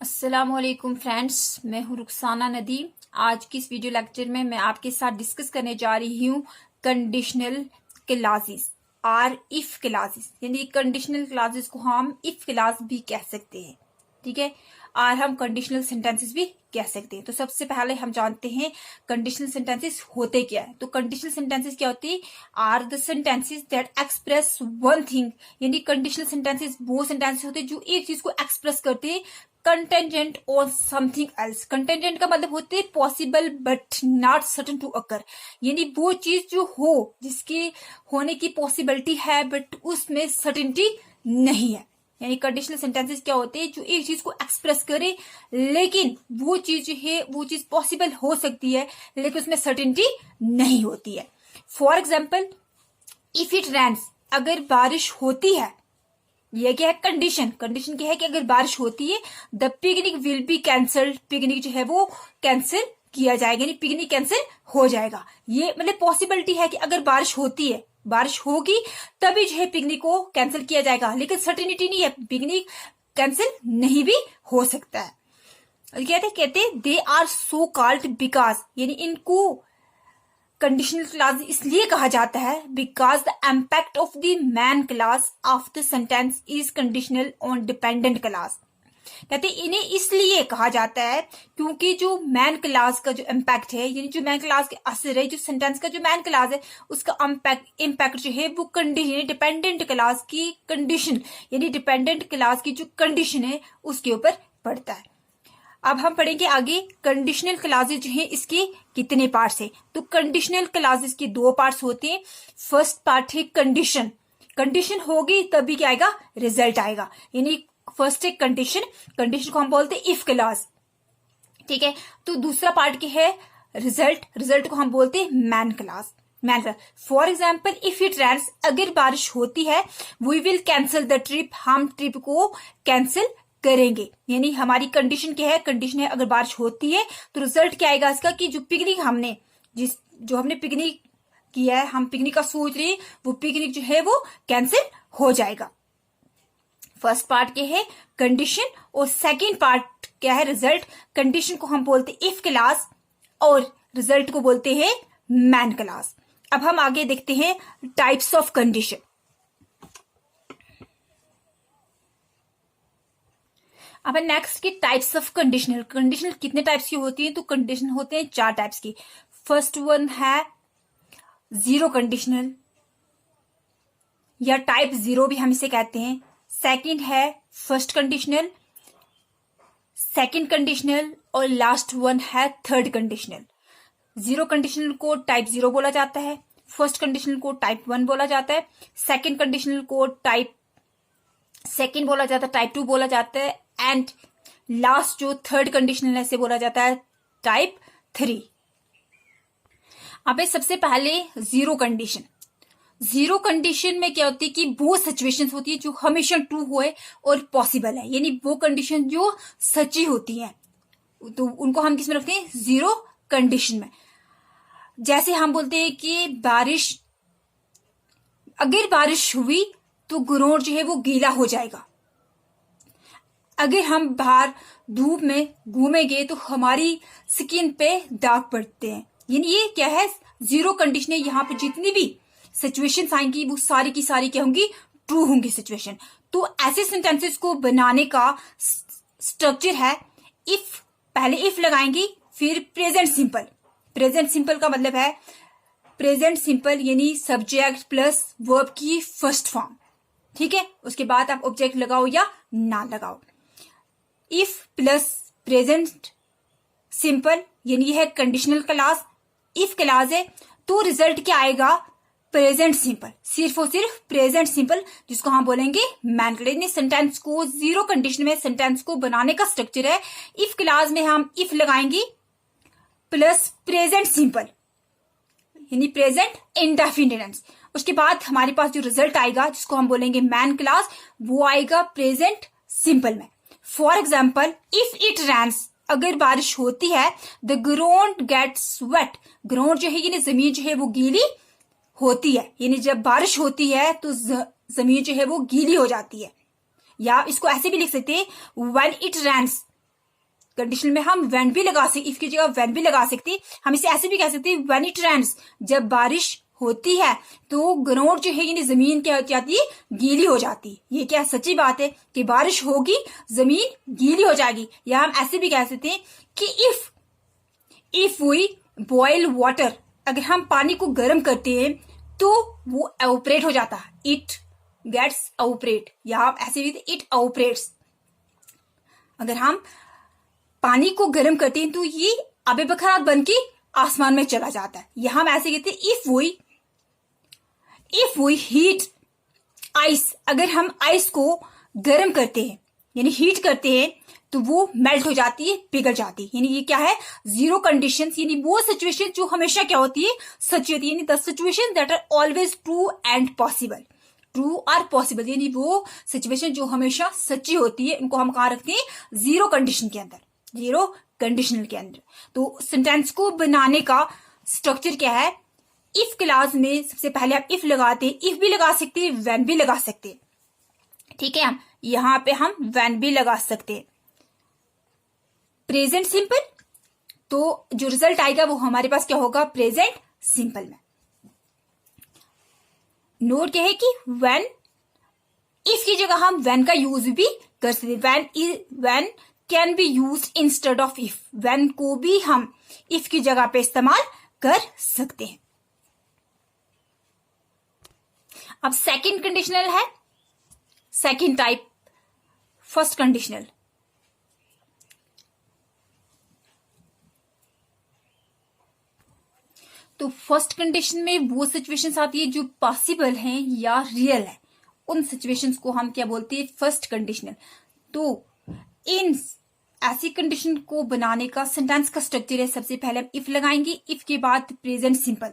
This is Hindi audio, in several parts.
अस्सलामुअलैकुम फ्रेंड्स, मैं हूँ रुखसाना नदी। आज की इस वीडियो लेक्चर में मैं आपके साथ डिस्कस करने जा रही हूँ कंडीशनल क्लॉजेस और इफ क्लॉजेस। यानी कंडीशनल क्लॉजेस को हम इफ क्लॉज भी कह सकते हैं, ठीक है, और हम कंडीशनल सेंटेंसेस भी कह सकते हैं। तो सबसे पहले हम जानते हैं कंडीशनल सेंटेंसेस होते क्या है। तो कंडीशनल सेंटेंसेस क्या होती है? Are the sentences that express one thing. यानी कंडीशनल सेंटेंसेस वो सेंटेंसेस होते हैं जो एक चीज को एक्सप्रेस करते हैं कंटेंजेंट और समथिंग एल्स। कंटेंजेंट का मतलब होते है possible but not certain to occur. यानी वो चीज जो हो जिसके होने की पॉसिबिलिटी है बट उसमें सर्टेनिटी नहीं है। यानी कंडीशनल सेंटेंसेस क्या होते हैं? जो एक चीज को एक्सप्रेस करे लेकिन वो चीज जो है वो चीज पॉसिबल हो सकती है लेकिन उसमें सर्टेनिटी नहीं होती है। For example, if it rains, अगर बारिश होती है। ये क्या है? कंडीशन क्या है कि अगर बारिश होती है the picnic will be cancelled. Picnic जो है वो कैंसिल किया जाएगा, यानी पिकनिक कैंसिल हो जाएगा। ये मतलब पॉसिबिलिटी है कि अगर बारिश होती है, बारिश होगी तभी जो है पिकनिक को कैंसिल किया जाएगा, लेकिन सर्टेनिटी नहीं है, पिकनिक कैंसिल नहीं भी हो सकता है। कहते they are so called because, यानी इनको कंडीशनल क्लॉज इसलिए कहा जाता है because the impact of the main clause of the sentence is conditional on dependent clause. कहते इन्हें इसलिए कहा जाता है क्योंकि जो मैन क्लॉज का जो इम्पैक्ट है, यानी जो मैन क्लॉज के असर है, जो सेंटेंस का जो मैन क्लॉज है उसका इम्पैक्ट जो है वो कंडीशन, डिपेंडेंट क्लॉज की कंडीशन, यानी डिपेंडेंट क्लॉज की जो कंडीशन है उसके ऊपर पड़ता है। अब हम पढ़ेंगे आगे कंडीशनल क्लॉजेज जो है इसके कितने पार्ट्स है। तो कंडीशनल क्लॉजेज के दो पार्ट्स होते हैं। फर्स्ट पार्ट है कंडीशन। कंडीशन होगी तभी क्या आएगा? रिजल्ट आएगा। यानी फर्स्ट है कंडीशन, कंडीशन को हम बोलते हैं इफ क्लॉज, ठीक है। तो दूसरा पार्ट क्या है? रिजल्ट, रिजल्ट को हम बोलते हैं main clause. For example, if it rains, अगर बारिश होती है, we will cancel the trip, हम ट्रिप को कैंसिल करेंगे। यानी हमारी कंडीशन क्या है? कंडीशन है अगर बारिश होती है तो रिजल्ट क्या आएगा इसका कि जो पिकनिक हमने हमने पिकनिक किया है, हम पिकनिक का सोच रहे हैं, वो पिकनिक जो है वो कैंसिल हो जाएगा। फर्स्ट पार्ट क्या है? कंडीशन, और सेकेंड पार्ट क्या है? रिजल्ट। कंडीशन को हम बोलते हैं इफ क्लॉज और रिजल्ट को बोलते हैं मैन क्लॉज। अब हम आगे देखते हैं टाइप्स ऑफ कंडीशन। अब नेक्स्ट की टाइप्स ऑफ कंडीशनल। कंडीशनल कितने टाइप्स की होती है? तो कंडीशन होते हैं 4 टाइप्स की। फर्स्ट वन है जीरो कंडीशनल या टाइप 0 भी हम इसे कहते हैं। सेकंड है फर्स्ट कंडीशनल, सेकंड कंडीशनल, और लास्ट वन है थर्ड कंडीशनल। जीरो कंडीशनल को टाइप 0 बोला जाता है, फर्स्ट कंडीशनल को टाइप 1 बोला जाता है, सेकंड कंडीशनल को टाइप सेकंड बोला जाता है, टाइप 2 बोला जाता है, एंड लास्ट जो थर्ड कंडीशनल है इसे बोला जाता है टाइप 3। अब सबसे पहले जीरो कंडीशन। जीरो कंडीशन में क्या होती है कि वो सिचुएशंस होती है जो हमेशा ट्रू हुए और पॉसिबल है, यानी वो कंडीशन जो सच्ची होती है तो उनको हम किसमें रखते हैं? जीरो कंडीशन में। जैसे हम बोलते हैं कि अगर बारिश हुई तो ग्राउंड जो है वो गीला हो जाएगा। अगर हम बाहर धूप में घूमेंगे तो हमारी स्किन पे दाग पड़ते हैं। यानी ये क्या है? जीरो कंडीशन है। यहाँ पे जितनी भी सिचुएशंस आएंगी वो सारी की सारी क्या होंगी? ट्रू होंगी सिचुएशन। तो ऐसे सेंटेंसेस को बनाने का स्ट्रक्चर है इफ, पहले इफ लगाएंगी, फिर प्रेजेंट सिंपल। प्रेजेंट सिंपल का मतलब है प्रेजेंट सिंपल यानी सब्जेक्ट प्लस वर्ब की फर्स्ट फॉर्म, ठीक है। उसके बाद आप ऑब्जेक्ट लगाओ या ना लगाओ। इफ प्लस प्रेजेंट सिंपल यानी यह है कंडीशनल क्लॉज। इफ क्लॉज है तो रिजल्ट क्या आएगा? प्रेजेंट सिंपल, सिर्फ और सिर्फ प्रेजेंट सिंपल, जिसको हम बोलेंगे मैन क्लॉज। सेंटेंस को जीरो कंडीशन में सेंटेंस को बनाने का स्ट्रक्चर है इफ क्लॉज में हम इफ लगाएंगे प्लस प्रेजेंट सिंपल यानी प्रेजेंट इंडेफिनिट। उसके बाद हमारे पास जो रिजल्ट आएगा जिसको हम बोलेंगे मैन क्लॉज, वो आएगा प्रेजेंट सिंपल में। For example, if it rains, अगर बारिश होती है, the ground gets wet, ground जो है यानी जमीन जो है वो गीली होती है। यानी जब बारिश होती है तो जमीन जो है वो गीली हो जाती है। या इसको ऐसे भी लिख सकते हैं, व्हेन इट रेन्स, कंडीशनल में हम व्हेन भी लगा सकते, इफ की जगह व्हेन भी लगा सकते। हम इसे ऐसे भी कह सकते हैं व्हेन इट रेन्स, जब बारिश होती है तो ग्राउंड जो है यानी जमीन क्या हो जाती है, गीली हो जाती है। ये क्या सच्ची बात है कि बारिश होगी जमीन गीली हो जाएगी। या हम ऐसे भी कह सकते हैं कि इफ वी बॉयल वाटर, अगर हम पानी को गर्म करते हैं तो वो एवोपरेट हो जाता है, इट गेट्स एवोपरेट। या हम ऐसे भी इट एवोपरेट्स, अगर हम पानी को गर्म करते हैं तो ये आबे बखरात बन के आसमान में चला जाता है। या हम ऐसे कहते हैं इफ वी हीट आइस, अगर हम आइस को गर्म करते हैं यानी हीट करते हैं तो वो मेल्ट हो जाती है, पिघल जाती है। यानी ये क्या है, जीरो कंडीशंस, यानी वो सिचुएशन जो हमेशा क्या होती है, सच्ची होती है। यानी the situation that are always true and possible, true और पॉसिबल, यानी वो सिचुएशन जो हमेशा सच्ची होती है, उनको हम कहाँ रखते हैं, जीरो कंडीशन के अंदर, जीरो कंडीशनल के अंदर। तो सेंटेंस को बनाने का स्ट्रक्चर क्या है, इफ क्लास में सबसे पहले आप इफ लगाते हैं, इफ भी लगा सकते हैं, व्हेन भी लगा सकते हैं। ठीक है, यहां पे हम व्हेन भी लगा सकते हैं। प्रेजेंट सिंपल, तो जो रिजल्ट आएगा वो हमारे पास क्या होगा, प्रेजेंट सिंपल में। नोट क्या है कि व्हेन, इफ की जगह हम व्हेन का यूज भी कर सकते हैं। When can be use instead of if, when को भी हम इफ की जगह पे इस्तेमाल कर सकते हैं। अब सेकंड कंडीशनल है, सेकंड टाइप फर्स्ट कंडीशनल। तो फर्स्ट कंडीशन में वो सिचुएशंस आती है जो पॉसिबल हैं या रियल है, उन सिचुएशंस को हम क्या बोलते हैं, फर्स्ट कंडीशनल। तो इन ऐसी कंडीशन को बनाने का सेंटेंस का स्ट्रक्चर है, सबसे पहले हम इफ लगाएंगे, इफ के बाद प्रेजेंट सिंपल।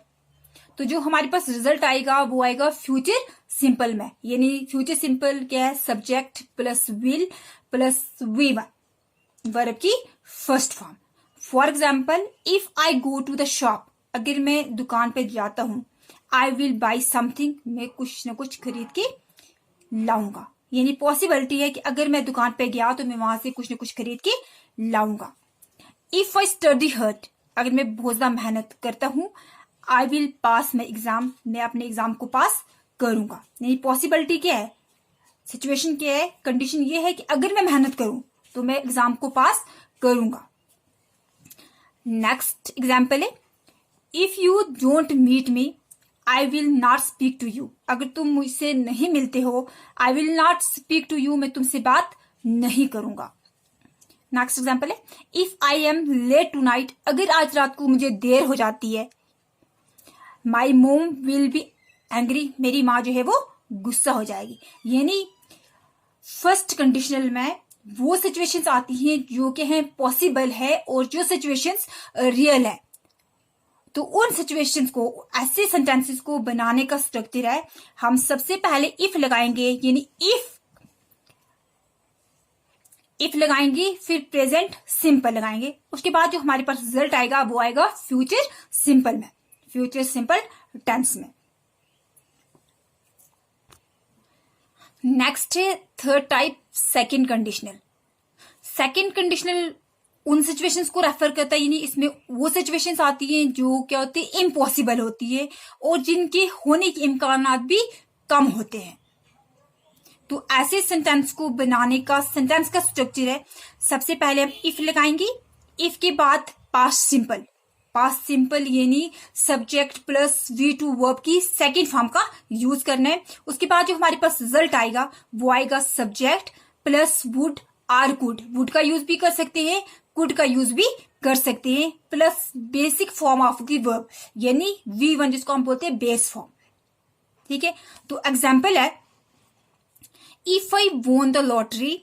तो जो हमारे पास रिजल्ट आएगा वो आएगा फ्यूचर सिंपल में। यानी फ्यूचर सिंपल क्या है, subject plus will plus V1, verb की first form. For example, if I go to the shop, अगर मैं दुकान पे जाता हूं, आई विल बाई समथिंग, मैं कुछ न कुछ खरीद के लाऊंगा। यानी पॉसिबिलिटी है कि अगर मैं दुकान पे गया तो मैं वहां से कुछ न कुछ खरीद के लाऊंगा। इफ आई स्टडी हार्ड, अगर मैं बहुत ज्यादा मेहनत करता हूं, I will pass my exam, मैं अपने एग्जाम को पास करूंगा। यानी पॉसिबिलिटी क्या है, सिचुएशन क्या है, कंडीशन ये है कि अगर मैं मेहनत करूं तो मैं एग्जाम को पास करूंगा। नेक्स्ट एग्जाम्पल है, if you don't meet me, I will not speak to you, अगर तुम मुझसे नहीं मिलते हो, I will not speak to you, मैं तुमसे बात नहीं करूंगा। नेक्स्ट एग्जाम्पल है, if I am late tonight, अगर आज रात को मुझे देर हो जाती है, माई मोम विल बी एंग्री, मेरी माँ जो है वो गुस्सा हो जाएगी। यानी फर्स्ट कंडीशनल में वो सिचुएशंस आती हैं जो कि हैं पॉसिबल है और जो सिचुएशंस रियल है। तो उन सिचुएशंस को, ऐसे सेंटेंसेस को बनाने का स्ट्रक्चर है, हम सबसे पहले इफ लगाएंगे, यानी इफ लगाएंगे, फिर प्रेजेंट सिंपल लगाएंगे, उसके बाद जो हमारे पास रिजल्ट आएगा वो आएगा फ्यूचर सिंपल में, फ्यूचर सिंपल टेंस में। नेक्स्ट है third type second conditional. Second conditional उन सिचुएशंस को रेफर करता है, यानी इसमें वो सिचुएशंस आती हैं जो क्या होती है, इम्पॉसिबल होती है और जिनके होने के इम्कानात भी कम होते हैं। तो ऐसे सेंटेंस को बनाने का सेंटेंस का स्ट्रक्चर है, सबसे पहले हम इफ लगाएंगे, इफ के बाद पास्ट सिंपल, पास्ट सिंपल यानी सब्जेक्ट प्लस V2 वर्ब की सेकंड फॉर्म का यूज करना है। उसके बाद जो हमारे पास रिजल्ट आएगा वो आएगा subject plus would or could, would का यूज भी कर सकते हैं, कुड का यूज भी कर सकते हैं, plus basic form of the verb यानी V1 जिसको हम बोलते हैं बेस फॉर्म। ठीक है, तो एग्जाम्पल है, if I won the lottery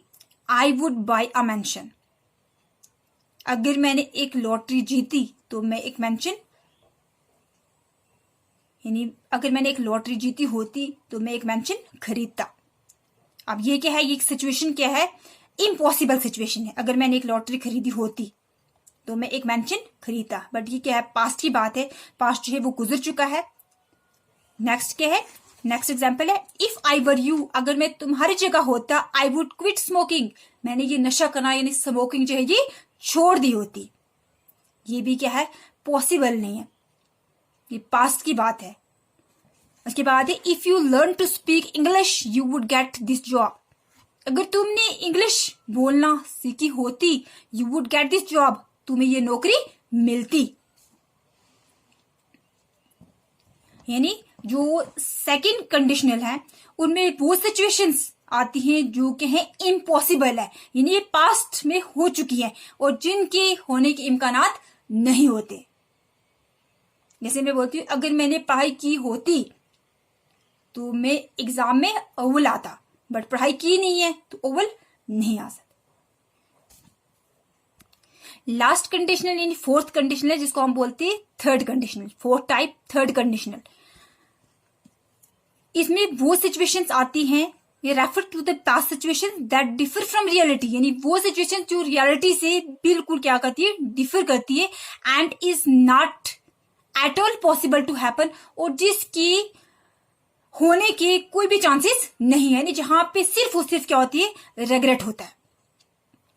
I would buy a mention, अगर मैंने एक लॉटरी जीती तो मैं एक मेंशन, यानी अगर मैंने एक लॉटरी जीती होती तो मैं एक मेंशन खरीदता। अब ये क्या है, ये सिचुएशन क्या है, इम्पॉसिबल सिचुएशन है, अगर मैंने एक लॉटरी खरीदी होती तो मैं एक मेंशन खरीदता, बट ये क्या है, पास्ट की बात है, पास्ट जो है वो गुजर चुका है। नेक्स्ट क्या है, नेक्स्ट एग्जाम्पल है, इफ आई वर यू, अगर मैं तुम्हारी जगह होता, आई वुड क्विट स्मोकिंग, मैंने ये नशा करना यानी स्मोकिंग जो है ये छोड़ दी होती। ये भी क्या है, पॉसिबल नहीं है, ये पास्ट की बात है। उसके बाद है if you learn to speak English you would get this job. अगर तुमने इंग्लिश बोलना सीखी होती you would get this job, तुम्हें ये नौकरी मिलती। यानी जो सेकंड कंडीशनल है उनमें वो सिचुएशंस आती हैं जो कि हैं इम्पॉसिबल है, यानी ये पास्ट में हो चुकी है और जिनके होने के इम्कानात नहीं होते। जैसे मैं बोलती हूँ अगर मैंने पढ़ाई की होती तो मैं एग्जाम में अव्वल आता, बट पढ़ाई की नहीं है तो अव्वल नहीं आ सकता। लास्ट कंडीशनल यानी फोर्थ कंडीशनल जिसको हम बोलते हैं third conditional, fourth type third conditional. इसमें वो सिचुएशंस आती हैं, ये refer to the past situation that differ from reality, यानी वो सिचुएशन जो रियलिटी से बिल्कुल क्या करती है, डिफर करती है, and is not at all possible to happen, और जिसकी होने के कोई भी चांसेस नहीं है, यानी जहां पे सिर्फ और सिर्फ क्या होती है, रेग्रेट होता है।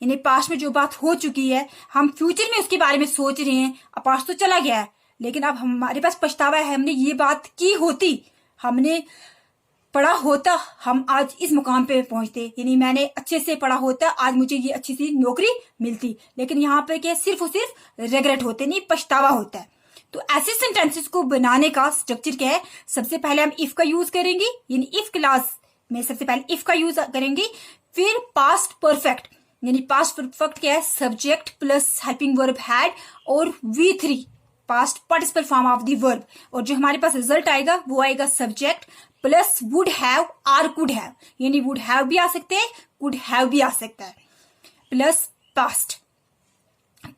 यानी पास्ट में जो बात हो चुकी है हम फ्यूचर में उसके बारे में सोच रहे हैं, अब पास्ट तो चला गया है लेकिन अब हमारे पास पछतावा है, हमने ये बात की होती, हमने पढ़ा होता, हम आज इस मुकाम पे पहुंचते, यानी मैंने अच्छे से पढ़ा होता आज मुझे ये अच्छी सी नौकरी मिलती। लेकिन यहाँ पे क्या सिर्फ और सिर्फ रेग्रेट होते, नहीं पछतावा होता है। तो ऐसे सेंटेंसेस को बनाने का स्ट्रक्चर क्या है, सबसे पहले हम इफ का यूज करेंगे, यानी इफ क्लास में सबसे पहले इफ का यूज करेंगे, फिर पास्ट परफेक्ट, यानी पास्ट परफेक्ट क्या है, subject plus helping verb had और V3 past participle form of the verb, और जो हमारे पास रिजल्ट आएगा वो आएगा सब्जेक्ट प्लस वुड हैव और कुड हैव, यानी वुड हैव भी आ सकते हैं, कुड हैव भी आ सकता है, प्लस पास्ट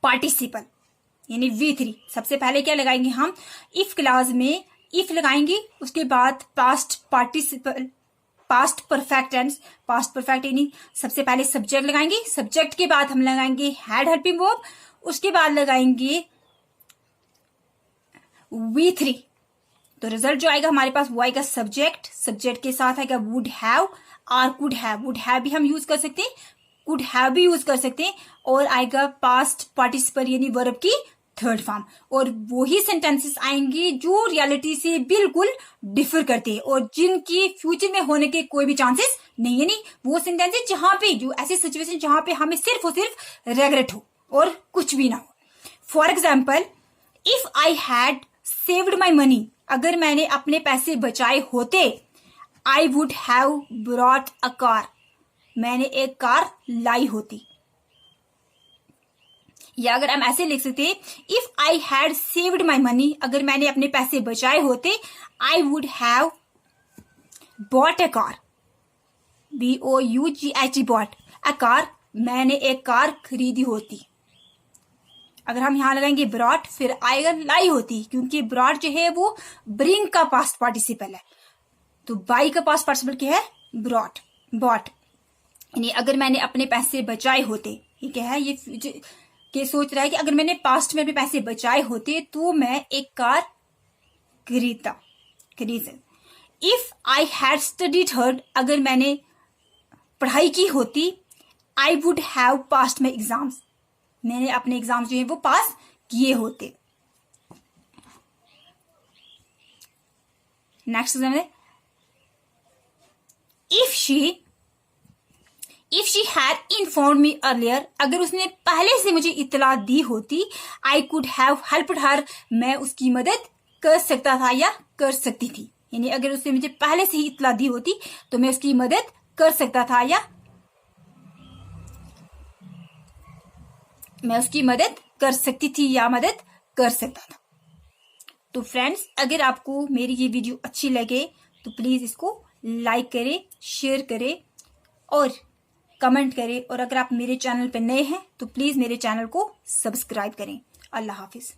पार्टिसिपल यानी V3। सबसे पहले क्या लगाएंगे हम, इफ क्लास में इफ लगाएंगे, उसके बाद past participle past perfect tense, past perfect यानी सबसे पहले सब्जेक्ट लगाएंगे, सब्जेक्ट के बाद हम लगाएंगे हैड हेल्पिंग वर्ब, उसके बाद लगाएंगे V3। तो रिजल्ट जो आएगा हमारे पास वो आएगा सब्जेक्ट, सब्जेक्ट के साथ आएगा वुड हैव और कुड हैव, वुड हैव भी हम यूज कर सकते हैं, कुड हैव भी यूज कर सकते हैं, और आएगा पास्ट पार्टिसिपल यानी वर्ब की थर्ड फॉर्म। और वही सेंटेंसेस आएंगे जो रियलिटी से बिल्कुल डिफर करते हैं और जिनकी फ्यूचर में होने के कोई भी चांसेस नहीं, यानी वो सेंटेंसेस जहां पे जो ऐसी सिचुएशन जहां पे हमें सिर्फ और सिर्फ रेग्रेट हो और कुछ भी ना हो। For example if I had saved my money, अगर मैंने अपने पैसे बचाए होते, I would have brought a car, मैंने एक कार लाई होती। या अगर हम ऐसे लिख सकते, if I had saved my money, अगर मैंने अपने पैसे बचाए होते, I would have bought a car, BOUGHT bought a car, मैंने एक कार खरीदी होती। अगर हम यहां लगाएंगे ब्रॉट, फिर आएगा लाई होती, क्योंकि ब्रॉट जो है वो ब्रिंग का पास्ट पार्टिसिपल है, तो बाई का पास्ट पार्टिसिपल क्या है, ब्रॉट बॉट। यानी अगर मैंने अपने पैसे बचाए होते, ये क्या है, ये सोच रहा है कि अगर मैंने पास्ट में अपने पैसे बचाए होते तो मैं एक कार खरीदता। If I had studied hard, अगर मैंने पढ़ाई की होती, I would have passed my exams, मैंने अपने एग्जाम्स जो है वो पास किए होते। नेक्स्ट एग्जाम है, if she had inform me earlier, अगर उसने पहले से मुझे इत्तला दी होती, आई कुड हैव हेल्प्ड हर, मैं उसकी मदद कर सकता था या कर सकती थी। यानी अगर उसने मुझे पहले से ही इत्तला दी होती तो मैं उसकी मदद कर सकता था या मैं उसकी मदद कर सकती थी या मदद कर सकता था। तो फ्रेंड्स, अगर आपको मेरी ये वीडियो अच्छी लगे तो प्लीज इसको लाइक करें, शेयर करें और कमेंट करें, और अगर आप मेरे चैनल पर नए हैं तो प्लीज मेरे चैनल को सब्सक्राइब करें। अल्लाह हाफिज।